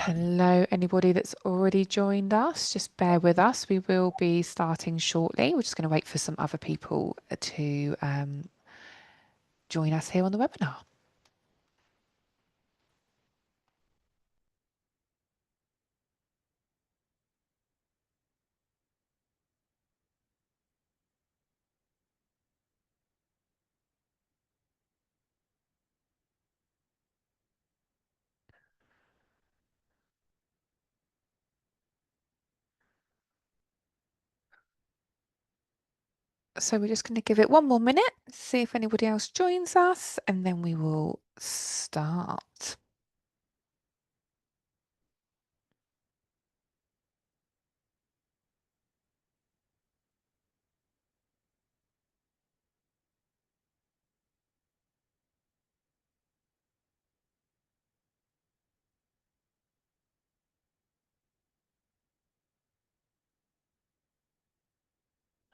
Hello, anybody that's already joined us, just bear with us. We will be starting shortly. We're just going to wait for some other people to join us here on the webinar. So we're just going to give it one more minute, see if anybody else joins us, and then we will start.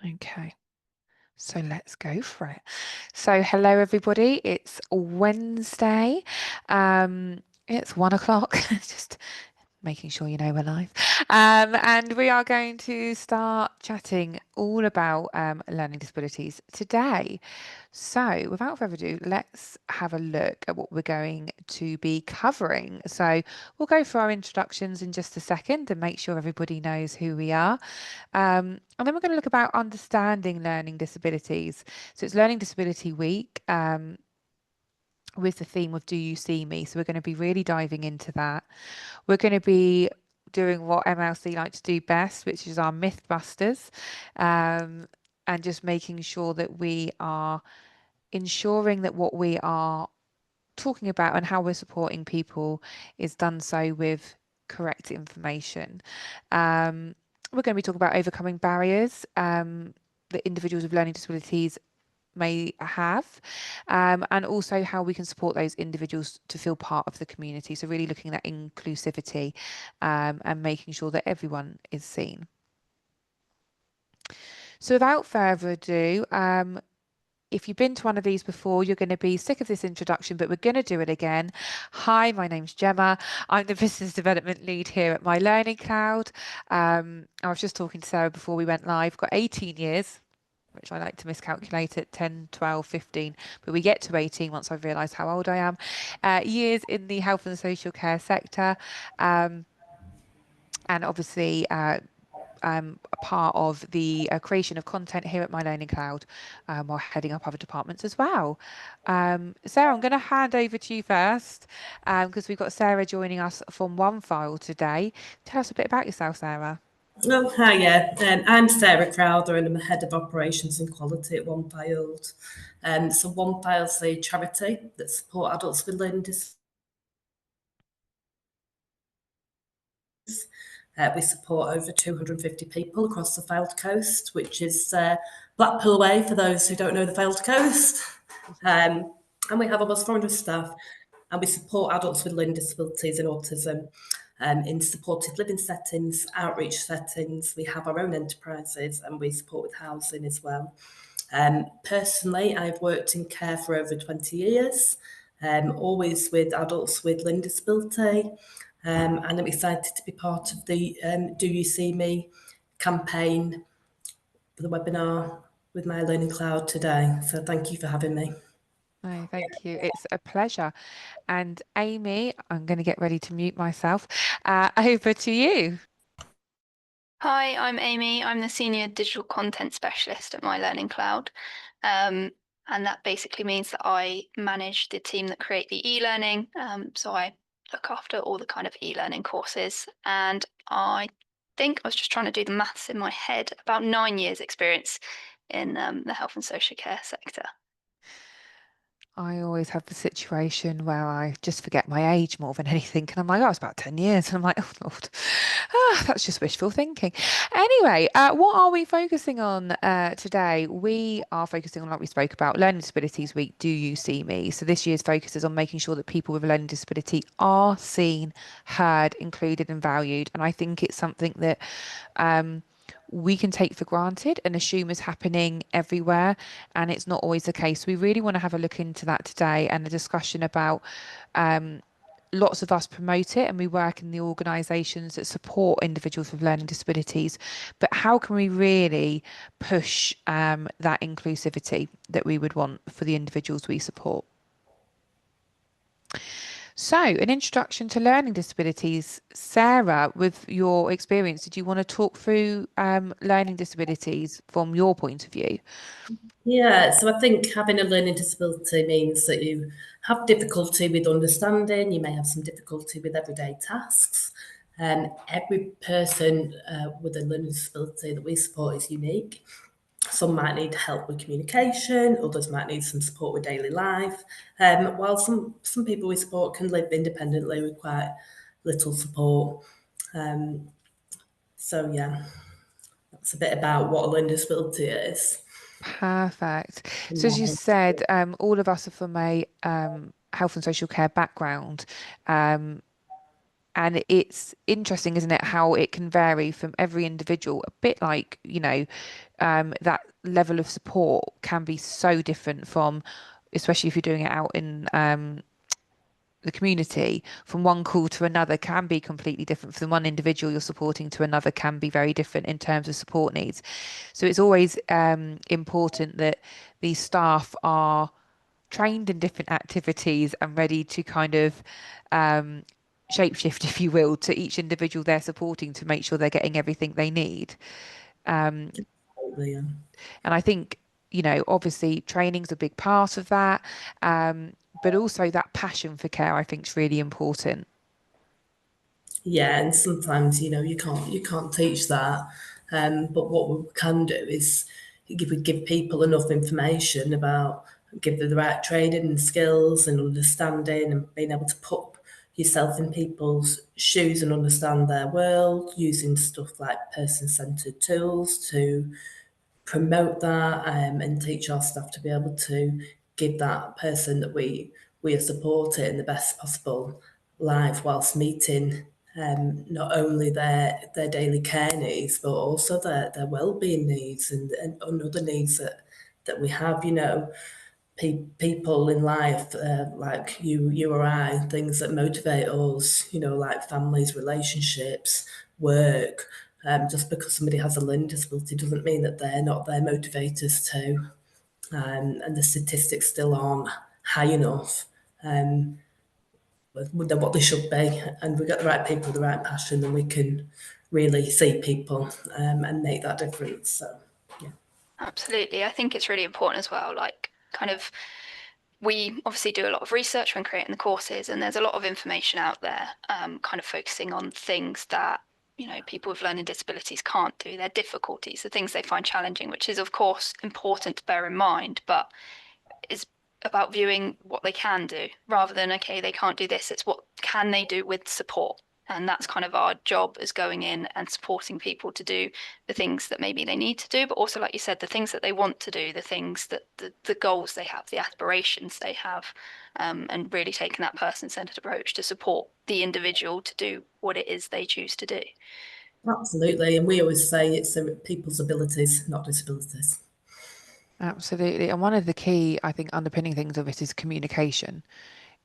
Okay, so let's go for it. So hello, everybody. It's Wednesday. It's 1 o'clock. Just making sure you know we're live. And we are going to start chatting all about learning disabilities today. So without further ado, let's have a look at what we're going to be covering. So we'll go through our introductions in just a second and make sure everybody knows who we are. And then we're going to look about understanding learning disabilities. So it's Learning Disability Week. With the theme of Do You See Me? So we're going to be really diving into that. We're going to be doing what MLC like to do best, which is our Mythbusters, and just making sure that we are ensuring that what we are talking about and how we're supporting people is done so with correct information. We're going to be talking about overcoming barriers that individuals with learning disabilities may have, and also how we can support those individuals to feel part of the community. So really looking at inclusivity and making sure that everyone is seen. So without further ado, if you've been to one of these before, you're going to be sick of this introduction, but we're going to do it again. Hi, my name's Gemma. I'm the Business Development Lead here at My Learning Cloud. I was just talking to Sarah before we went live. Got 18 years, which I like to miscalculate at 10, 12, 15, but we get to 18 once I've realised how old I am. Years in the health and social care sector, and obviously a part of the creation of content here at My Learning Cloud, while heading up other departments as well. Sarah, I'm going to hand over to you first, because we've got Sarah joining us from One Fylde today. Tell us a bit about yourself, Sarah. Oh, hi, yeah. I'm Sarah Crowther and I'm the Head of Operations and Quality at One Fylde. So One Fylde's a charity that supports adults with learning disabilities. We support over 250 people across the Fylde Coast, which is Blackpool away for those who don't know the Fylde Coast. And we have almost 400 staff, and we support adults with learning disabilities and autism in supported living settings, outreach settings. We have our own enterprises and we support with housing as well. Personally, I've worked in care for over 20 years, always with adults with learning disability. And I'm excited to be part of the Do You See Me campaign for the webinar with My Learning Cloud today. So thank you for having me. No, thank you. It's a pleasure. And Amy, I'm going to get ready to mute myself. Over to you. Hi, I'm Amy. I'm the Senior Digital Content Specialist at My Learning Cloud. And that basically means that I manage the team that create the e-learning. So I look after all the kind of e-learning courses. And I think I was just trying to do the maths in my head, about 9 years experience in the health and social care sector. I always have the situation where I just forget my age more than anything. And I'm like, oh, it's about 10 years. And I'm like, oh, Lord, that's just wishful thinking. Anyway, what are we focusing on today? We are focusing on, like we spoke about, Learning Disabilities Week, Do You See Me? So this year's focus is on making sure that people with a learning disability are seen, heard, included and valued. And I think it's something that we can take for granted and assume is happening everywhere, and it's not always the case. We really want to have a look into that today and a discussion about lots of us promote it and we work in the organisations that support individuals with learning disabilities, but how can we really push that inclusivity that we would want for the individuals we support? So, an introduction to learning disabilities. Sarah, with your experience, did you want to talk through learning disabilities from your point of view? Yeah, so I think having a learning disability means that you have difficulty with understanding, you may have some difficulty with everyday tasks. Every person with a learning disability that we support is unique. Some might need help with communication, others might need some support with daily life. While some people we support can live independently with quite little support. Um, so yeah, that's a bit about what a learning disability is. Perfect. So, as you said, all of us are from a health and social care background. Um, and it's interesting, isn't it, how it can vary from every individual, a bit like, that level of support can be so different from, especially if you're doing it out in the community, from one call to another can be completely different. From one individual you're supporting to another can be very different in terms of support needs. So it's always important that these staff are trained in different activities and ready to kind of shapeshift, if you will, to each individual they're supporting to make sure they're getting everything they need. Yeah. And I think, obviously training's a big part of that. But also that passion for care, I think, is really important. Yeah, and sometimes you can't teach that. But what we can do is give people enough information about give them the right training and skills and understanding and being able to put yourself in people's shoes and understand their world using stuff like person-centered tools to promote that and teach our staff to be able to give that person that we are supporting in the best possible life whilst meeting not only their daily care needs but also their well-being needs and other needs that we have, people in life like you or I, things that motivate us, like families, relationships, work. Just because somebody has a learning disability doesn't mean that they're not their motivators too. And the statistics still aren't high enough um, than what they should be. And we get the right people, the right passion, then we can really see people and make that difference. So, yeah. Absolutely. I think it's really important as well. Like, kind of, we obviously do a lot of research when creating the courses, and there's a lot of information out there, kind of focusing on things that, people with learning disabilities can't do, their difficulties, the things they find challenging, which is, of course, important to bear in mind, but is about viewing what they can do rather than, okay, they can't do this. It's what can they do with support. And that's kind of our job, as going in and supporting people to do the things that maybe they need to do, but also, like you said, the things that they want to do, the things that the goals they have, the aspirations they have, and really taking that person-centered approach to support the individual to do what it is they choose to do. Absolutely. And we always say it's people's abilities, not disabilities. Absolutely. And one of the key, I think, underpinning things of it is communication.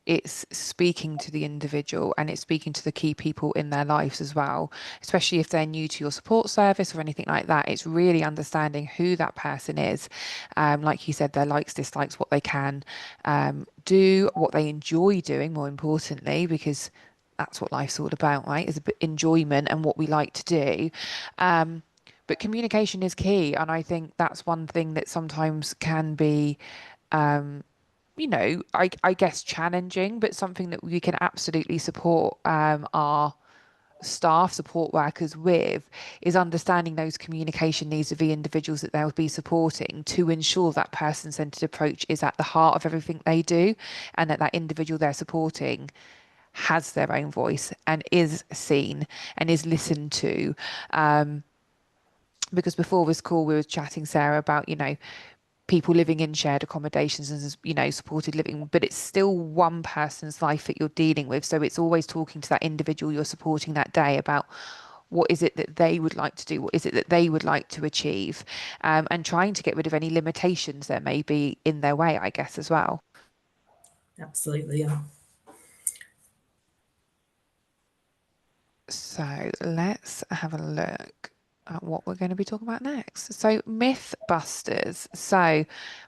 It's speaking to the individual and it's speaking to the key people in their lives as well, especially if they're new to your support service or anything like that. It's really understanding who that person is. Like you said, their likes, dislikes, what they can do, what they enjoy doing, more importantly, because that's what life's all about, right? Is a bit enjoyment and what we like to do. But communication is key. And I think that's one thing that sometimes can be I guess challenging, but something that we can absolutely support our staff, support workers with, is understanding those communication needs of the individuals that they'll be supporting to ensure that person-centered approach is at the heart of everything they do, and that that individual they're supporting has their own voice and is seen and is listened to. Because before this call, we were chatting, Sarah, about, people living in shared accommodations and supported living, but it's still one person's life that you're dealing with, so it's always talking to that individual you're supporting that day about what is it that they would like to do, what is it that they would like to achieve, and trying to get rid of any limitations that may be in their way, I guess, as well. Absolutely, yeah. So let's have a look at what we're going to be talking about next. So Mythbusters. So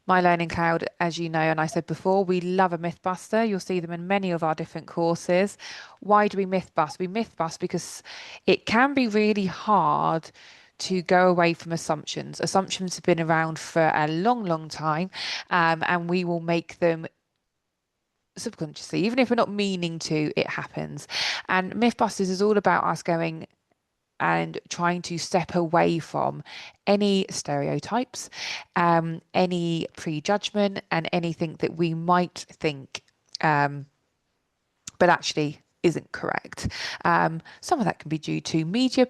my learning cloud, as you know, and I said before, we love a Mythbuster. You'll see them in many of our different courses. Why do we Mythbust? We Mythbust because it can be really hard to go away from assumptions. Assumptions have been around for a long, long time, and we will make them subconsciously, even if we're not meaning to, it happens. And Mythbusters is all about us going and trying to step away from any stereotypes, any prejudgment, and anything that we might think, um, but actually isn't correct. Some of that can be due to media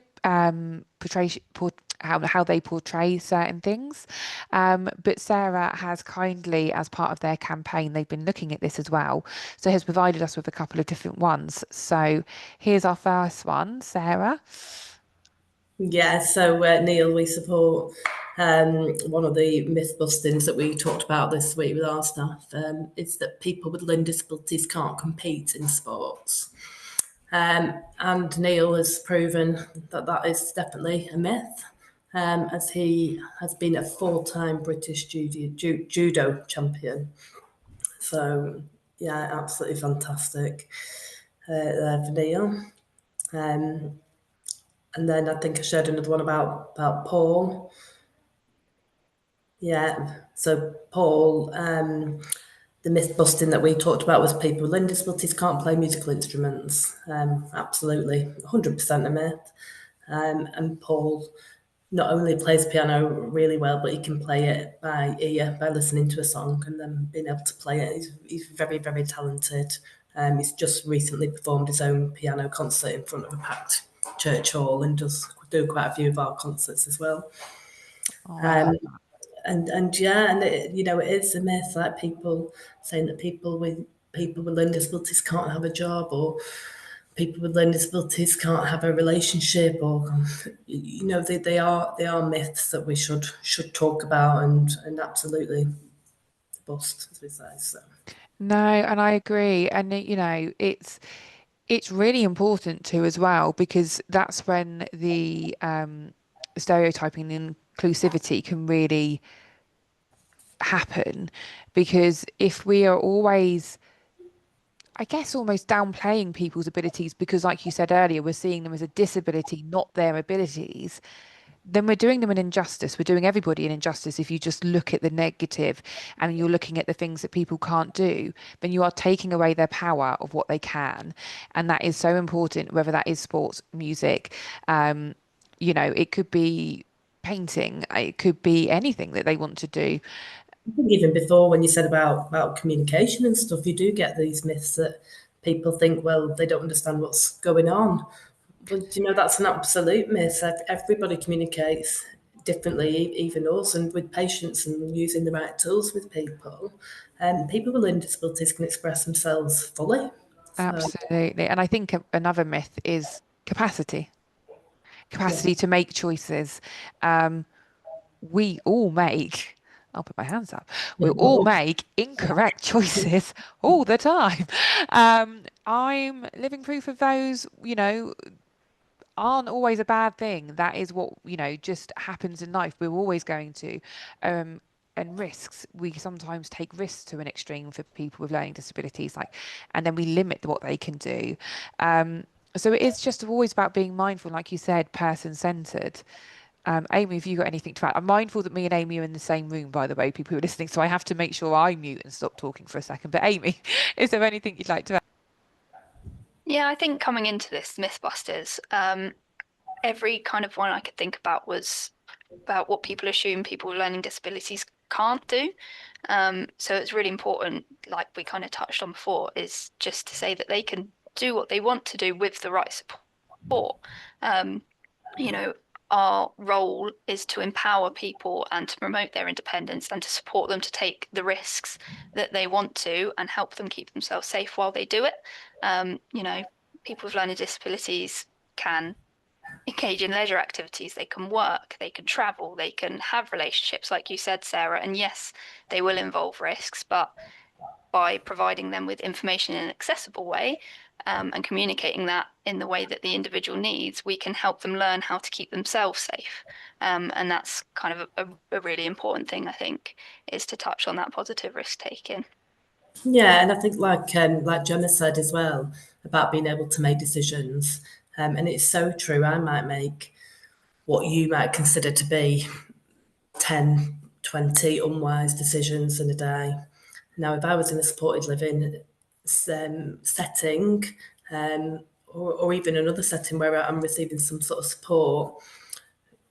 how they portray certain things. But Sarah has kindly, as part of their campaign, they've been looking at this as well. So has provided us with a couple of different ones. So here's our first one, Sarah. Yeah, so Neil, we support one of the myth bustings that we talked about this week with our staff is that people with learning disabilities can't compete in sports. And Neil has proven that that is definitely a myth, as he has been a four-time British judo champion. So, yeah, absolutely fantastic there for Neil. Um, and then I think I shared another one about Paul. Yeah, so Paul, the myth busting that we talked about was people with learning disabilities can't play musical instruments. Absolutely, 100% a myth. And Paul not only plays piano really well, but he can play it by ear, by listening to a song and then being able to play it. He's very, very talented. He's just recently performed his own piano concert in front of a packed church hall and does do quite a few of our concerts as well. Oh, I love Um, and yeah, and it is a myth like people saying that people with learning disabilities can't have a job, or people with learning disabilities can't have a relationship, or they are myths that we should talk about and absolutely bust, as we say. So No, and I agree. And it's really important too as well because that's when the stereotyping and inclusivity can really happen. Because if we are always, I guess, almost downplaying people's abilities because, like you said earlier, we're seeing them as a disability, not their abilities, then we're doing them an injustice. We're doing everybody an injustice if you just look at the negative and you're looking at the things that people can't do, then you are taking away their power of what they can. And that is so important, whether that is sports, music, it could be painting, it could be anything that they want to do. I think even before, when you said about communication and stuff, you do get these myths that people think, well, they don't understand what's going on. But that's an absolute myth. Everybody communicates differently, even us, and with patients and using the right tools with people. And people with learning disabilities can express themselves fully. So, Absolutely. And I think another myth is yeah. capacity to make choices. Um, we all make, I'll put my hands up, we all make incorrect choices all the time. I'm living proof of those, aren't always a bad thing. That is what, just happens in life. We're always going to. Um, and risks, we sometimes take risks to an extreme for people with learning disabilities, and then we limit what they can do. So it is just always about being mindful, like you said, person-centered. Amy, have you got anything to add? I'm mindful that me and Amy are in the same room, by the way, people who are listening, so I have to make sure I mute and stop talking for a second. But Amy, is there anything you'd like to add? Yeah, I think coming into this Mythbusters, every kind of one I could think about was about what people assume people with learning disabilities can't do. So it's really important, like we kind of touched on before, is just to say that they can do what they want to do with the right support. Um, you know, our role is to empower people and to promote their independence and to support them to take the risks that they want to and help them keep themselves safe while they do it. People with learning disabilities can engage in leisure activities, they can work, they can travel, they can have relationships, like you said, Sarah. And yes, they will involve risks, but by providing them with information in an accessible way, and communicating that in the way that the individual needs, we can help them learn how to keep themselves safe. And that's kind of a really important thing, I think, is to touch on that positive risk taking. Yeah, and I think like Gemma said as well about being able to make decisions, and it's so true. I might make what you might consider to be 10, 20 unwise decisions in a day. Now, if I was in a supported living setting, or even another setting where I'm receiving some sort of support,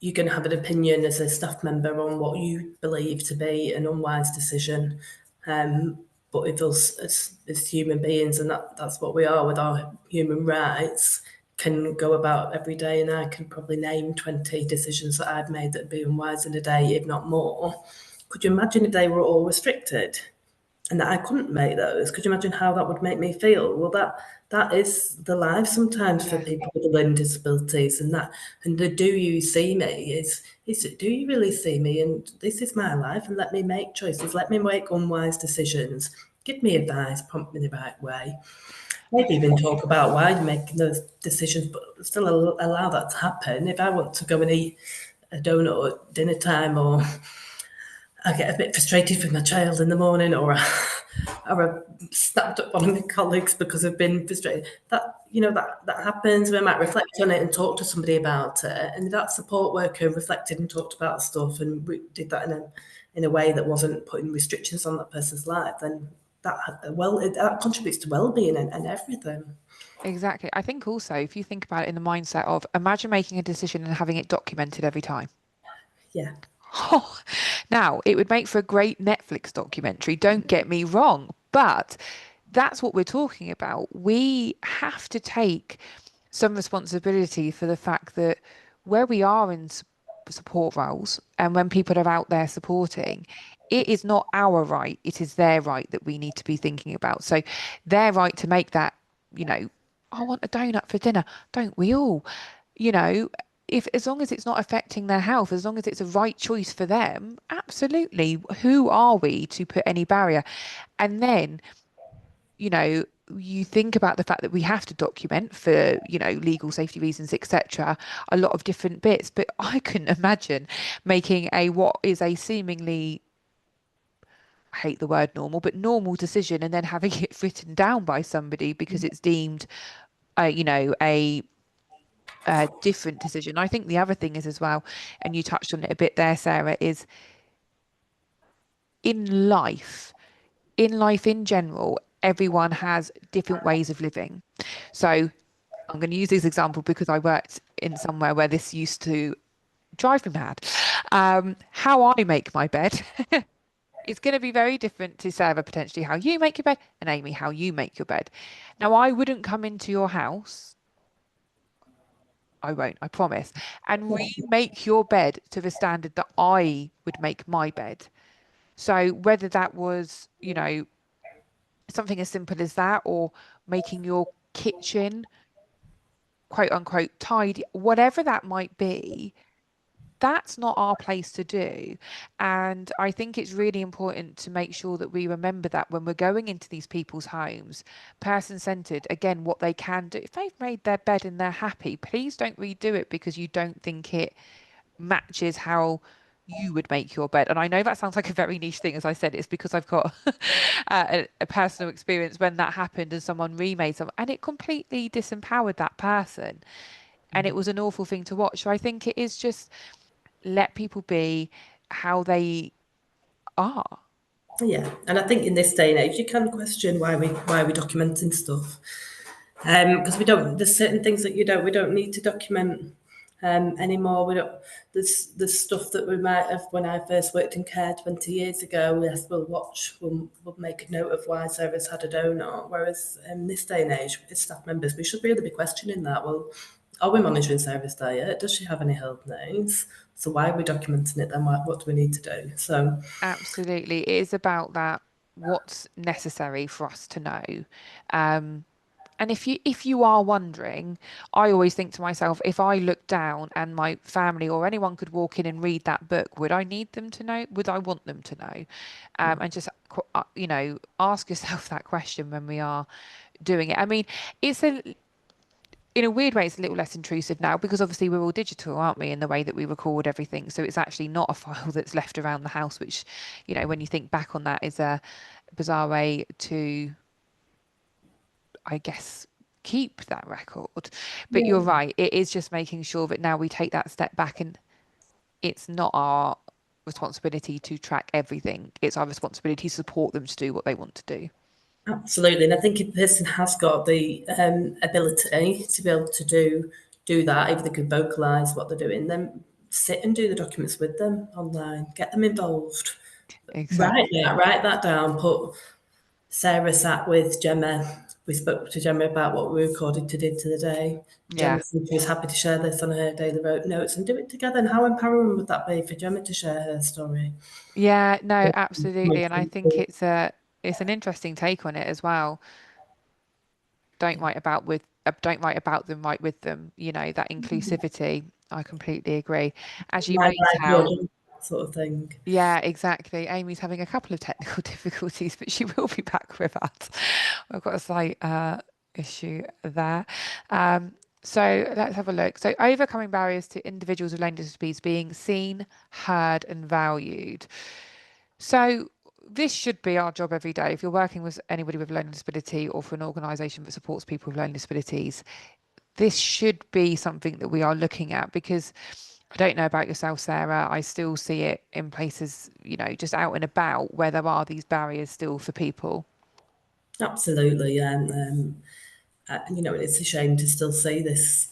you're going to have an opinion as a staff member on what you believe to be an unwise decision. But if us as human beings, and that's what we are with our human rights, can go about every day, and I can probably name 20 decisions that I've made that would be unwise in a day, if not more. Could you imagine if they were all restricted? And that I couldn't make those. Could you imagine how that would make me feel? Well, that is the life sometimes for Yeah, people with learning disabilities, and the do you see me is do you really see me? And this is my life, and let me make choices. Let me make unwise decisions. Give me advice, prompt me the right way. Maybe even talk about why you're making those decisions, but still allow that to happen. If I want to go and eat a donut at dinner time, or I get a bit frustrated with my child in the morning, or I snapped at one of my colleagues because I've been frustrated. That happens. We might reflect on it and talk to somebody about it. And that support worker reflected and talked about stuff, and we did that in a way that wasn't putting restrictions on that person's life. Then that contributes to well-being and everything. exactly. I think also, if you think about it in the mindset of imagine making a decision and having it documented every time. Yeah, Oh, now, it would make for a great Netflix documentary, don't get me wrong, but that's what we're talking about. We have to take some responsibility for the fact that where we are in support roles and when people are out there supporting, it is not our right, it is their right that we need to be thinking about. So, their right to make that, you know, I want a donut for dinner, don't we all? You know, if as long as it's not affecting their health, as long as it's a right choice for them, absolutely. Who are we to put any barrier? And then, you know, you think about the fact that we have to document for, you know, legal safety reasons, etc., a lot of different bits. But I couldn't imagine making a what is a seemingly, I hate the word normal, but normal decision and then having it written down by somebody because it's deemed, you know, a different decision. I think the other thing is as well, and you touched on it a bit there, Sarah, is in life, in life in general, everyone has different ways of living. So I'm going to use this example because I worked in somewhere where this used to drive me mad. How I make my bed is going to be very different to Sarah, potentially how you make your bed, and Amy, how you make your bed. Now, I wouldn't come into your house. I won't, I promise. And remake your bed to the standard that I would make my bed. So whether that was, you know, something as simple as that or making your kitchen quote unquote tidy, whatever that might be, that's not our place to do. And I think it's really important to make sure that we remember that when we're going into these people's homes, person centered, again, what they can do. If they've made their bed and they're happy, please don't redo it because you don't think it matches how you would make your bed. And I know that sounds like a very niche thing. As I said, it's because I've got a personal experience when that happened and someone remade something and it completely disempowered that person. And it was an awful thing to watch. So I think it is just let people be how they are. yeah. And I think in this day and age, you can question why we documenting stuff. Because we don't. There's certain things that we don't need to document anymore. We don't. There's stuff that we might have when I first worked in care 20 years ago. Yes, we'll make a note of why Sarah's had a donut. Whereas in this day and age, as staff members, we should really be questioning that. Well, are we monitoring Sarah's diet? Does she have any health needs? So why are we documenting it then? What do we need to do? So Absolutely. It is about that, what's necessary for us to know. Um, And if you are wondering, I always think to myself, if I look down and my family or anyone could walk in and read that book, would I need them to know? Would I want them to know? And just ask yourself that question when we are doing it. I mean, it's a in a weird way, it's a little less intrusive now because obviously we're all digital, aren't we, in the way that we record everything. So it's actually not a file that's left around the house, which, when you think back on that, is a bizarre way to, I guess, keep that record. But you're Yeah. right, it is just making sure that now we take that step back and it's not our responsibility to track everything. It's our responsibility to support them to do what they want to do. Absolutely, and I think if a person has got the ability to be able to do that, if they can vocalise what they're doing, then sit and do the documents with them online, get them involved. Exactly. Write that down. Put Sarah sat with Gemma. We spoke to Gemma about what we recorded to the day. Gemma Yeah. said she was happy to share this on her daily notes and do it together. And how empowering would that be for Gemma to share her story? Yeah, no, absolutely. And I think it's an interesting take on it as well. Don't write about them, write with them, that inclusivity. I completely agree. As you My may bride, your tell, done, sort of thing. yeah, exactly. Amy's having a couple of technical difficulties, but she will be back with us. I've got a slight issue there. Um, so let's have a look. So overcoming barriers to individuals with learning disabilities being seen, heard, and valued. So this should be our job every day. If you're working with anybody with a learning disability or for an organisation that supports people with learning disabilities, this should be something that we are looking at because I don't know about yourself, Sarah. I still see it in places, just out and about where there are these barriers still for people. Absolutely, and it's a shame to still see this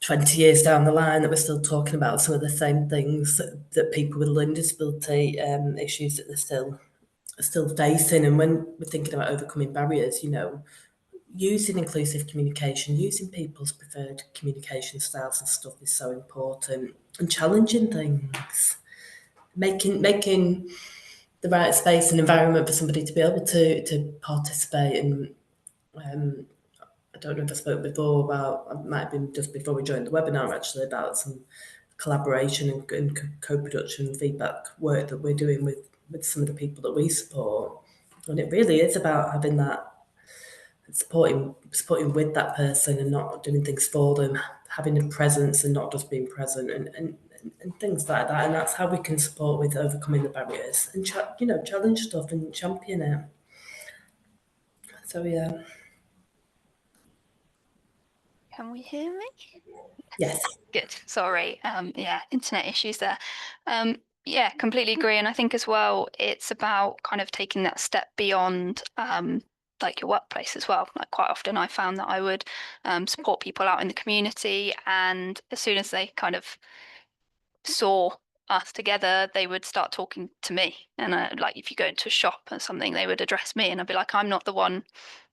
20 years down the line that we're still talking about some of the same things that people with learning disability issues that they're still facing. And when we're thinking about overcoming barriers, using inclusive communication, using people's preferred communication styles and stuff is so important. And challenging things, making the right space and environment for somebody to be able to participate. And I don't know if I spoke before about, it might have been just before we joined the webinar actually, about some collaboration and co-production feedback work that we're doing with some of the people that we support. And it really is about having that supporting with that person and not doing things for them, having a presence and not just being present and things like that. And that's how we can support with overcoming the barriers and challenge stuff and champion it. So yeah, Can we hear me? yes, Good. Sorry. Yeah, internet issues there. Yeah, completely agree. And I think as well, it's about kind of taking that step beyond like your workplace as well. Like quite often I found that I would support people out in the community, and as soon as they kind of saw us together, they would start talking to me. And like if you go into a shop or something, they would address me, and I'd be like, I'm not the one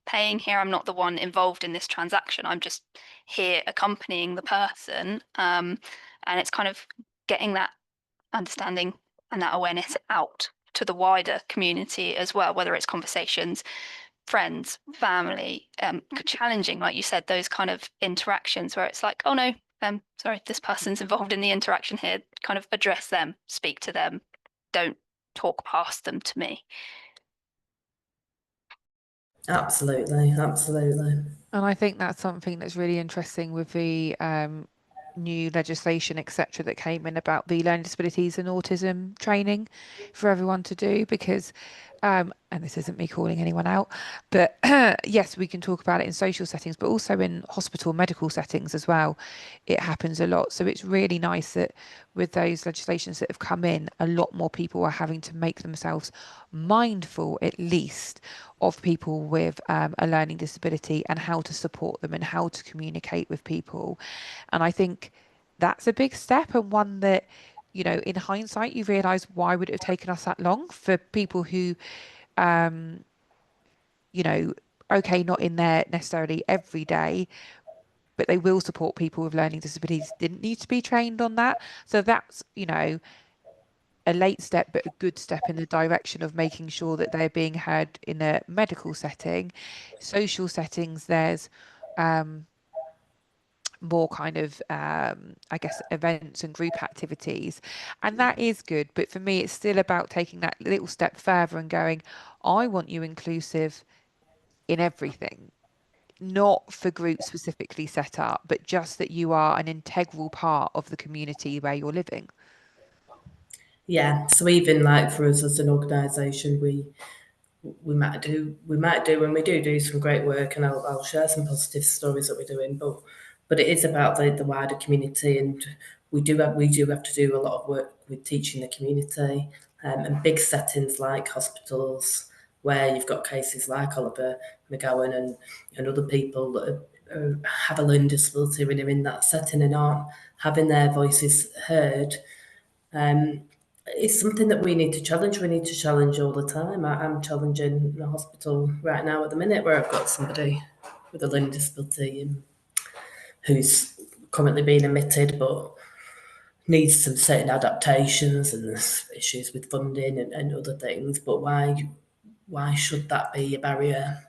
paying here. I'm not the one involved in this transaction. I'm just here accompanying the person. And it's kind of getting that understanding and that awareness out to the wider community as well, whether it's conversations, friends, family, challenging, like you said, those kind of interactions where it's like, oh no, sorry, this person's involved in the interaction here. Kind of address them, speak to them, don't talk past them to me. absolutely. And I think that's something that's really interesting with the new legislation, etc., that came in about the learning disabilities and autism training for everyone to do. Because, and this isn't me calling anyone out, but yes, we can talk about it in social settings, but also in hospital medical settings as well. It happens a lot. So it's really nice that with those legislations that have come in, a lot more people are having to make themselves mindful, at least, of people with a learning disability and how to support them and how to communicate with people. And I think that's a big step and one that, in hindsight, you realize why would it have taken us that long for people who, um, you know, okay, not in there necessarily every day, but they will support people with learning disabilities, didn't need to be trained on that. So that's, a late step, but a good step in the direction of making sure that they're being heard in a medical setting. Social settings, there's more kind of I guess events and group activities, and that is good, but for me it's still about taking that little step further and going, I want you inclusive in everything, not for groups specifically set up, but just that you are an integral part of the community where you're living. Yeah, so even like for us as an organisation, we might do and we do some great work, and I'll share some positive stories that we're doing, but it is about the wider community, and we do have to do a lot of work with teaching the community, and big settings like hospitals where you've got cases like Oliver McGowan and other people that have a learning disability when they're in that setting and aren't having their voices heard. Um, it's something that we need to challenge. We need to challenge all the time. I'm challenging the hospital right now at the minute where I've got somebody with a learning disability who's currently being admitted but needs some certain adaptations, and there's issues with funding and other things. But why should that be a barrier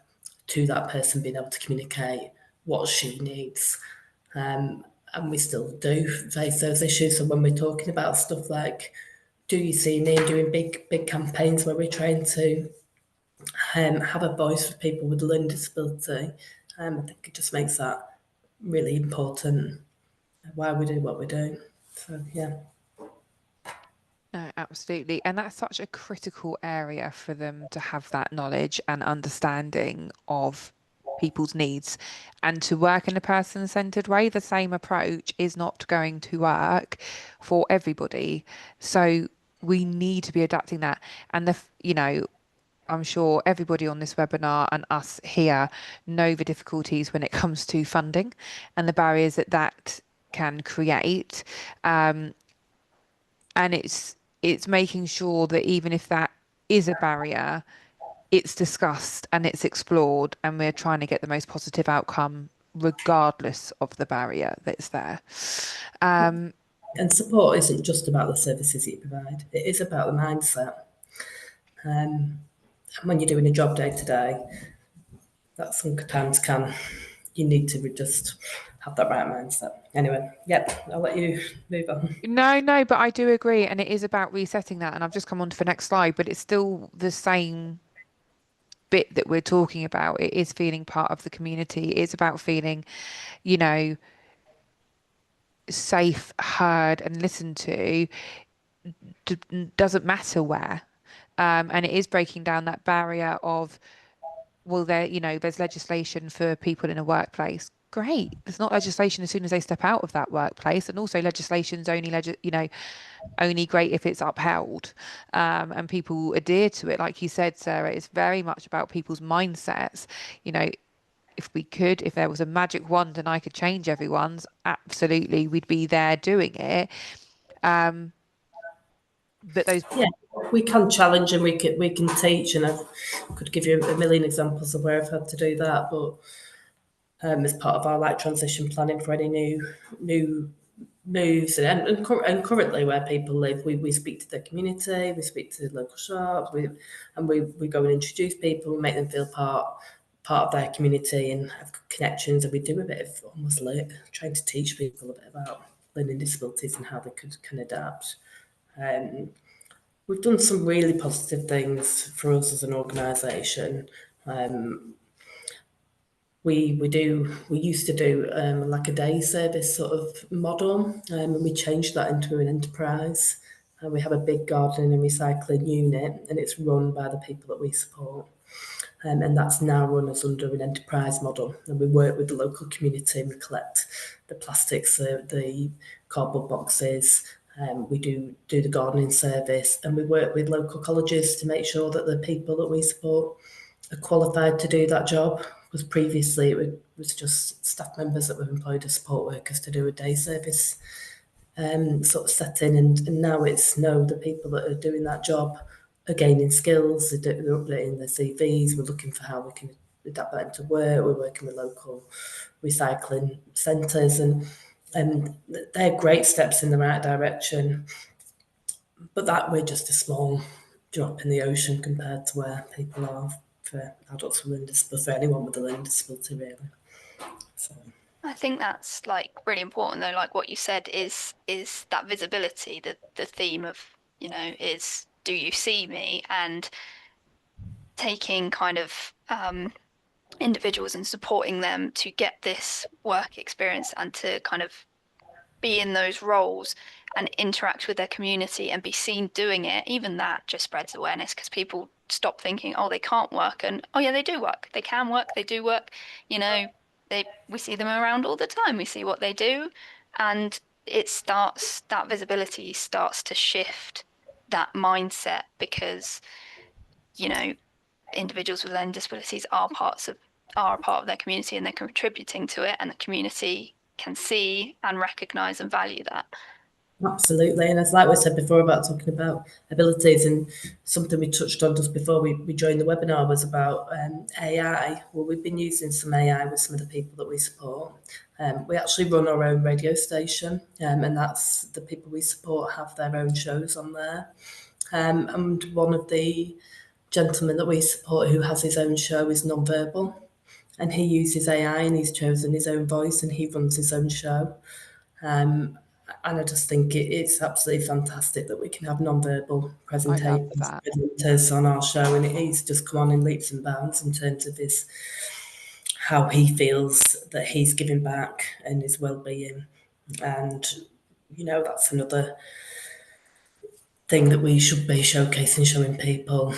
to that person being able to communicate what she needs? And we still do face those issues. So when we're talking about stuff like Do You See Me, doing big campaigns where we're trying to have a voice for people with a learning disability, I think it just makes that really important, why we do what we do. So yeah. No, absolutely. And that's such a critical area for them to have that knowledge and understanding of people's needs, and to work in a person-centered way. The same approach is not going to work for everybody. So we need to be adapting that. And I'm sure everybody on this webinar and us here know the difficulties when it comes to funding and the barriers that that can create. Um, and it's making sure that even if that is a barrier, it's discussed and it's explored, and we're trying to get the most positive outcome regardless of the barrier that's there. And support isn't just about the services that you provide, it is about the mindset. And when you're doing a job day to day, that sometimes you need to just have that right mindset. Anyway, yep, I'll let you move on. No, but I do agree, and it is about resetting that. And I've just come on to the next slide, but it's still the same bit that we're talking about. It is feeling part of the community. It's about feeling, you know, safe, heard, and listened to. Doesn't matter where. And it is breaking down that barrier of, well, there's legislation for people in a workplace. Great. There's not legislation as soon as they step out of that workplace, and also legislation's only great if it's upheld, and people adhere to it. Like you said, Sarah, it's very much about people's mindsets. You know, if there was a magic wand and I could change everyone's, absolutely, we'd be there doing it. But those Yeah, we can challenge and we can teach, and I could give you a million examples of where I've had to do that. But as part of our like transition planning for any new moves, and currently where people live, we speak to the community, we speak to the local shops, we go and introduce people, make them feel part of their community and have connections, and we do a bit of almost like trying to teach people a bit about learning disabilities and how they can adapt. We've done some really positive things for us as an organisation. Um, we used to do like a day service sort of model, and we changed that into an enterprise. We have a big gardening and recycling unit, and it's run by the people that we support. And that's now run as under an enterprise model. And we work with the local community, and we collect the plastics, the cardboard boxes. We do the gardening service, and we work with local colleges to make sure that the people that we support are qualified to do that job. Because previously it was just staff members that were employed as support workers to do a day service sort of setting, and now it's no, the people that are doing that job are gaining skills, they're updating their CVs, we're looking for how we can adapt that into work, we're working with local recycling centres, and they're great steps in the right direction. but that we're just a small drop in the ocean compared to where people are for adults with learning disability, for anyone with a learning disability, really. So. I think that's like really important though, like what you said is that visibility, the theme of, is do you see me? And taking kind of individuals and supporting them to get this work experience and to kind of be in those roles and interact with their community and be seen doing it, even that just spreads awareness because people stop thinking, oh, they can't work, and oh yeah, they do work. They can work, they do work. You know, we see them around all the time. We see what they do, and that visibility starts to shift that mindset because, you know, individuals with learning disabilities are a part of their community and they're contributing to it, and the community can see and recognize and value that. Absolutely. And it's like we said before about talking about abilities, and something we touched on just before we joined the webinar was about AI. Well, we've been using some AI with some of the people that we support. We actually run our own radio station, and that's the people we support have their own shows on there. And one of the gentlemen that we support who has his own show is non-verbal, and he uses AI and he's chosen his own voice and he runs his own show. Um, and I just think it's absolutely fantastic that we can have non-verbal I love presenters that. on our show, and he's just come on in leaps and bounds in terms of his how he feels that he's giving back and his well-being, and that's another thing that we should be showcasing, showing people.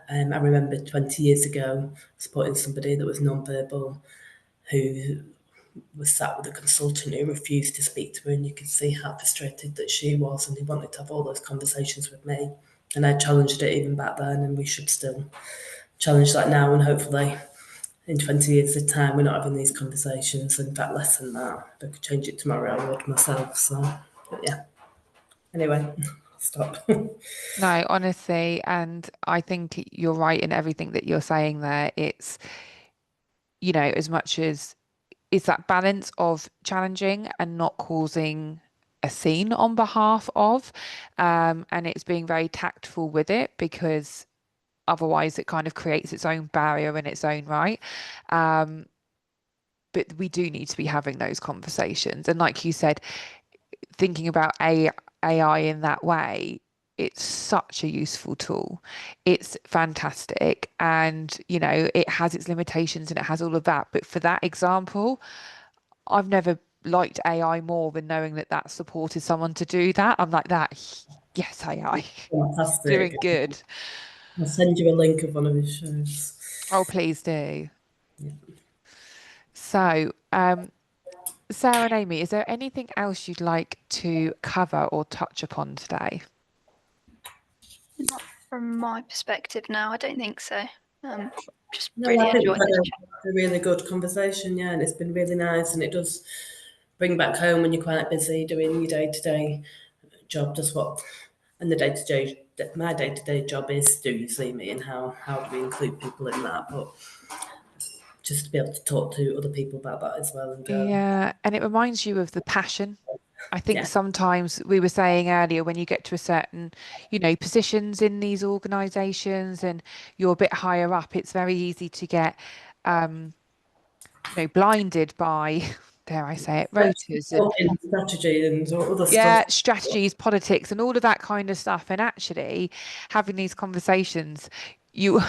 I remember 20 years ago supporting somebody that was non-verbal who was sat with a consultant who refused to speak to her, and you could see how frustrated that she was, and he wanted to have all those conversations with me. And I challenged it even back then, and we should still challenge that now, and hopefully in 20 years of time we're not having these conversations. In fact, less than that. If I could change it tomorrow, I would myself. So, but yeah. Anyway, I'll stop. No, honestly, and I think you're right in everything that you're saying there. It's, as much as it's that balance of challenging and not causing a scene on behalf of, and it's being very tactful with it because otherwise it kind of creates its own barrier in its own right. Um, but we do need to be having those conversations. And like you said, thinking about AI in that way, it's such a useful tool. It's fantastic. And, it has its limitations and it has all of that. But for that example, I've never liked AI more than knowing that that supported someone to do that. I'm like that. Yes, AI, Fantastic. doing good. I'll send you a link of one of his shows. Oh, please do. Yeah. So, Sarah and Amy, is there anything else you'd like to cover or touch upon today? Not from my perspective now, I don't think so. Just No, really I think we've enjoyed had this chat. a really good conversation, yeah, and it's been really nice, and it does bring back home when you're quite busy doing your day-to-day job, just what, and my day-to-day job is, do you see me, and how do we include people in that, but just to be able to talk to other people about that as well and go, Yeah, and it reminds you of the passion. I think yeah, sometimes we were saying earlier when you get to a certain, positions in these organizations and you're a bit higher up, it's very easy to get, um, blinded by, dare I say it, rotors and in strategy and other stuff. yeah, strategies, politics, and all of that kind of stuff. And actually, having these conversations, you,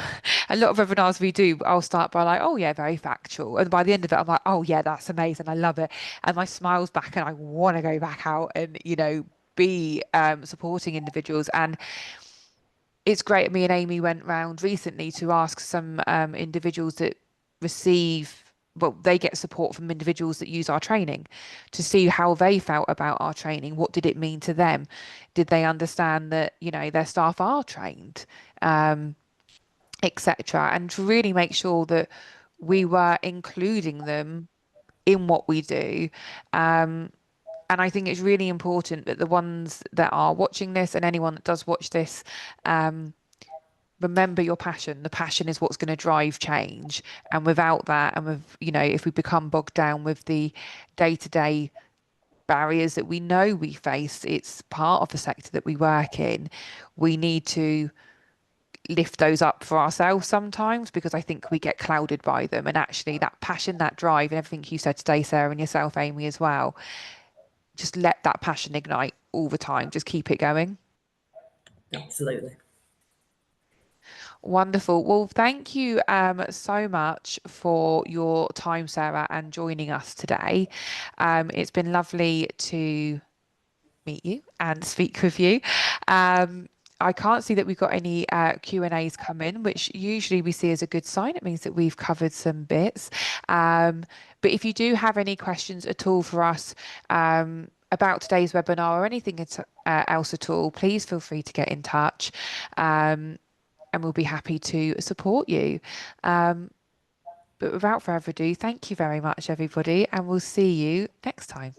a lot of webinars we do, I'll start by like, oh yeah, very factual, and by the end of it, I'm like, oh yeah, that's amazing, I love it, and my smiles back, and I want to go back out and be supporting individuals. And it's great. Me and Amy went round recently to ask some individuals that receive, well, they get support from individuals that use our training to see how they felt about our training. What did it mean to them? Did they understand that, their staff are trained, etc. And to really make sure that we were including them in what we do. And I think it's really important that the ones that are watching this and anyone that does watch this, remember your passion. The passion is what's going to drive change. And without that, and with, if we become bogged down with the day to day barriers that we know we face, it's part of the sector that we work in. We need to lift those up for ourselves sometimes, because I think we get clouded by them. And actually, that passion, that drive, and everything you said today, Sarah, and yourself, Amy, as well, just let that passion ignite all the time. Just keep it going. Absolutely. Wonderful. Well, thank you so much for your time, Sarah, and joining us today. It's been lovely to meet you and speak with you. I can't see that we've got any Q&As come in, which usually we see as a good sign. It means that we've covered some bits. But if you do have any questions at all for us about today's webinar or anything else at all, please feel free to get in touch. And we'll be happy to support you. But without further ado, thank you very much, everybody, and we'll see you next time.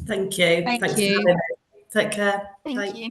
Thank you. Thank Thanks for you. having me. Take care. Thank Bye. you.